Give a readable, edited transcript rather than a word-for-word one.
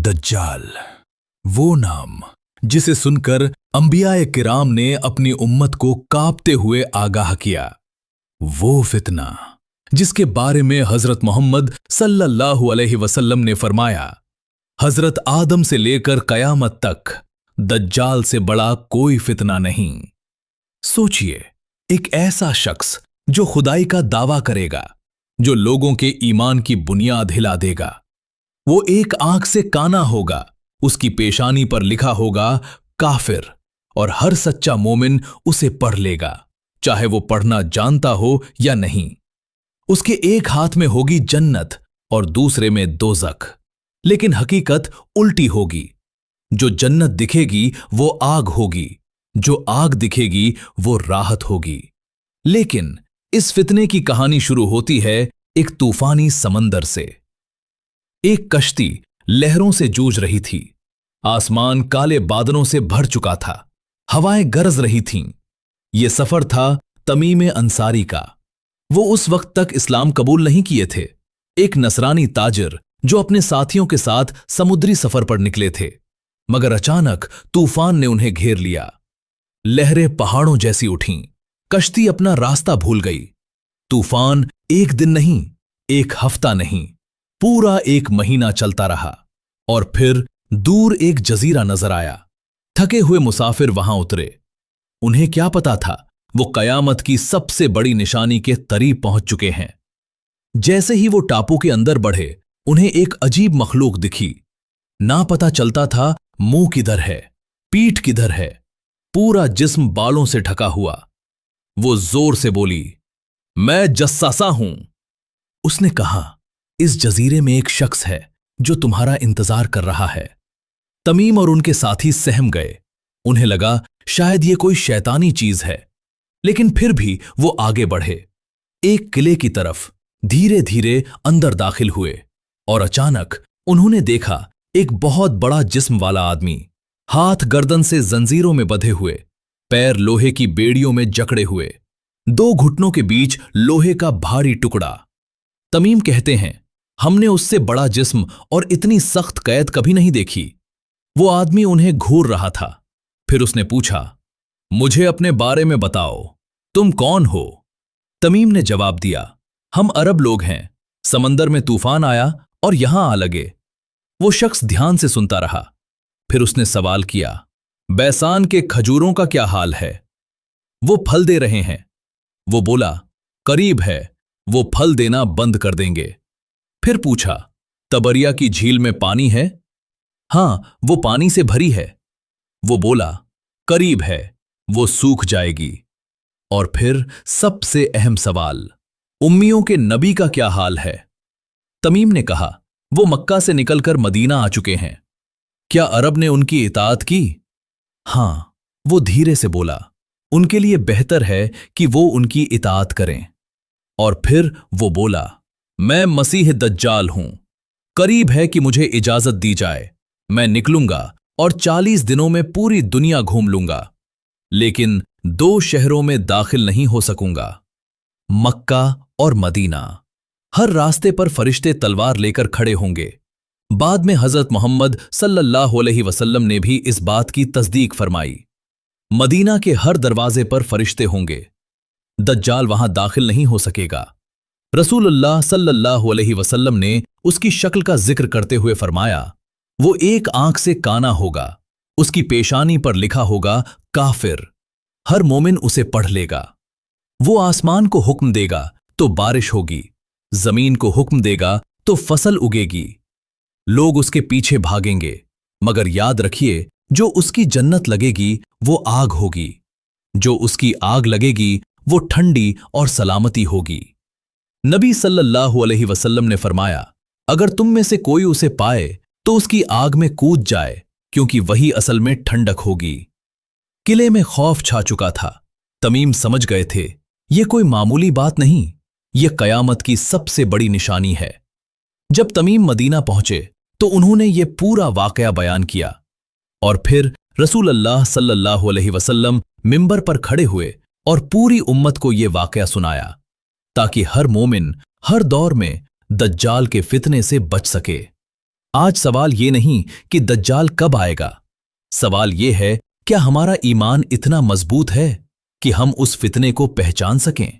दज्जाल, वो नाम जिसे सुनकर अंबियाए किराम ने अपनी उम्मत को कांपते हुए आगाह किया। वो फितना जिसके बारे में हजरत मोहम्मद सल्लल्लाहु अलैहि वसल्लम ने फरमाया, हजरत आदम से लेकर कयामत तक दज्जाल से बड़ा कोई फितना नहीं। सोचिए, एक ऐसा शख्स जो खुदाई का दावा करेगा, जो लोगों के ईमान की बुनियाद हिला देगा। वो एक आंख से काना होगा, उसकी पेशानी पर लिखा होगा काफिर, और हर सच्चा मोमिन उसे पढ़ लेगा, चाहे वो पढ़ना जानता हो या नहीं। उसके एक हाथ में होगी जन्नत और दूसरे में दोज़ख, लेकिन हकीकत उल्टी होगी। जो जन्नत दिखेगी वो आग होगी, जो आग दिखेगी वो राहत होगी। लेकिन इस फितने की कहानी शुरू होती है एक तूफानी समंदर से। एक कश्ती लहरों से जूझ रही थी, आसमान काले बादलों से भर चुका था, हवाएं गरज रही थीं। ये सफर था तमीम अंसारी का। वो उस वक्त तक इस्लाम कबूल नहीं किए थे, एक नसरानी ताजिर जो अपने साथियों के साथ समुद्री सफर पर निकले थे। मगर अचानक तूफान ने उन्हें घेर लिया। लहरें पहाड़ों जैसी उठीं, कश्ती अपना रास्ता भूल गई। तूफान एक दिन नहीं, एक हफ्ता नहीं, पूरा एक महीना चलता रहा। और फिर दूर एक जजीरा नजर आया। थके हुए मुसाफिर वहां उतरे। उन्हें क्या पता था, वो कयामत की सबसे बड़ी निशानी के करीब पहुंच चुके हैं। जैसे ही वो टापू के अंदर बढ़े, उन्हें एक अजीब मखलूक दिखी। ना पता चलता था मुंह किधर है, पीठ किधर है, पूरा जिस्म बालों से ढका हुआ। वो जोर से बोली, मैं जस्सासा हूं। उसने कहा, इस जजीरे में एक शख्स है जो तुम्हारा इंतजार कर रहा है। तमीम और उनके साथी सहम गए। उन्हें लगा शायद ये कोई शैतानी चीज है, लेकिन फिर भी वो आगे बढ़े, एक किले की तरफ धीरे धीरे अंदर दाखिल हुए। और अचानक उन्होंने देखा एक बहुत बड़ा जिस्म वाला आदमी, हाथ गर्दन से जंजीरों में बंधे हुए, पैर लोहे की बेड़ियों में जकड़े हुए, दो घुटनों के बीच लोहे का भारी टुकड़ा। तमीम कहते हैं, हमने उससे बड़ा जिस्म और इतनी सख्त कैद कभी नहीं देखी। वो आदमी उन्हें घूर रहा था। फिर उसने पूछा, मुझे अपने बारे में बताओ, तुम कौन हो? तमीम ने जवाब दिया, हम अरब लोग हैं, समंदर में तूफान आया और यहां आ लगे। वो शख्स ध्यान से सुनता रहा। फिर उसने सवाल किया, बैसान के खजूरों का क्या हाल है? वो फल दे रहे हैं। वो बोला, करीब है, वो फल देना बंद कर देंगे। फिर पूछा, तबरिया की झील में पानी है? हां, वो पानी से भरी है। वो बोला, करीब है, वो सूख जाएगी। और फिर सबसे अहम सवाल, उम्मियों के नबी का क्या हाल है? तमीम ने कहा, वो मक्का से निकलकर मदीना आ चुके हैं। क्या अरब ने उनकी इताअत की? हां, वो धीरे से बोला, उनके लिए बेहतर है कि वो उनकी इताअत करें। और फिर वो बोला, मैं मसीह दज्जाल हूं, करीब है कि मुझे इजाजत दी जाए, मैं निकलूंगा और 40 दिनों में पूरी दुनिया घूम लूंगा, लेकिन 2 शहरों में दाखिल नहीं हो सकूंगा, मक्का और मदीना। हर रास्ते पर फरिश्ते तलवार लेकर खड़े होंगे। बाद में हजरत मोहम्मद सल्लल्लाहु अलैहि वसल्लम ने भी इस बात की तस्दीक फरमाई। मदीना के हर दरवाजे पर फरिश्ते होंगे। दज्जाल वहां दाखिल नहीं हो सकेगा। रसूलुल्लाह सल्लल्लाहु अलैहि वसल्लम ने उसकी शक्ल का जिक्र करते हुए फरमाया, वो एक आंख से काना होगा, उसकी पेशानी पर लिखा होगा काफिर, हर मोमिन उसे पढ़ लेगा। वो आसमान को हुक्म देगा तो बारिश होगी, जमीन को हुक्म देगा तो फसल उगेगी। लोग उसके पीछे भागेंगे, मगर याद रखिए, जो उसकी जन्नत लगेगी वो आग होगी, जो उसकी आग लगेगी वो ठंडी और सलामती होगी। नबी सल्लल्लाहु अलैहि वसल्लम ने फरमाया, अगर तुम में से कोई उसे पाए तो उसकी आग में कूद जाए, क्योंकि वही असल में ठंडक होगी। किले में खौफ छा चुका था। तमीम समझ गए थे, ये कोई मामूली बात नहीं, ये कयामत की सबसे बड़ी निशानी है। जब तमीम मदीना पहुंचे तो उन्होंने ये पूरा वाकया बयान किया। और फिर रसूलुल्लाह सल्लल्लाहु अलैहि वसल्लम मिंबर पर खड़े हुए और पूरी उम्मत को ये वाकया सुनाया, ताकि हर मोमिन हर दौर में दज्जाल के फितने से बच सके। آج سوال یہ نہیں کہ دجال کب آئے گا، سوال یہ ہے کیا ہمارا ایمان اتنا مضبوط ہے کہ ہم اس فتنے کو پہچان سکیں؟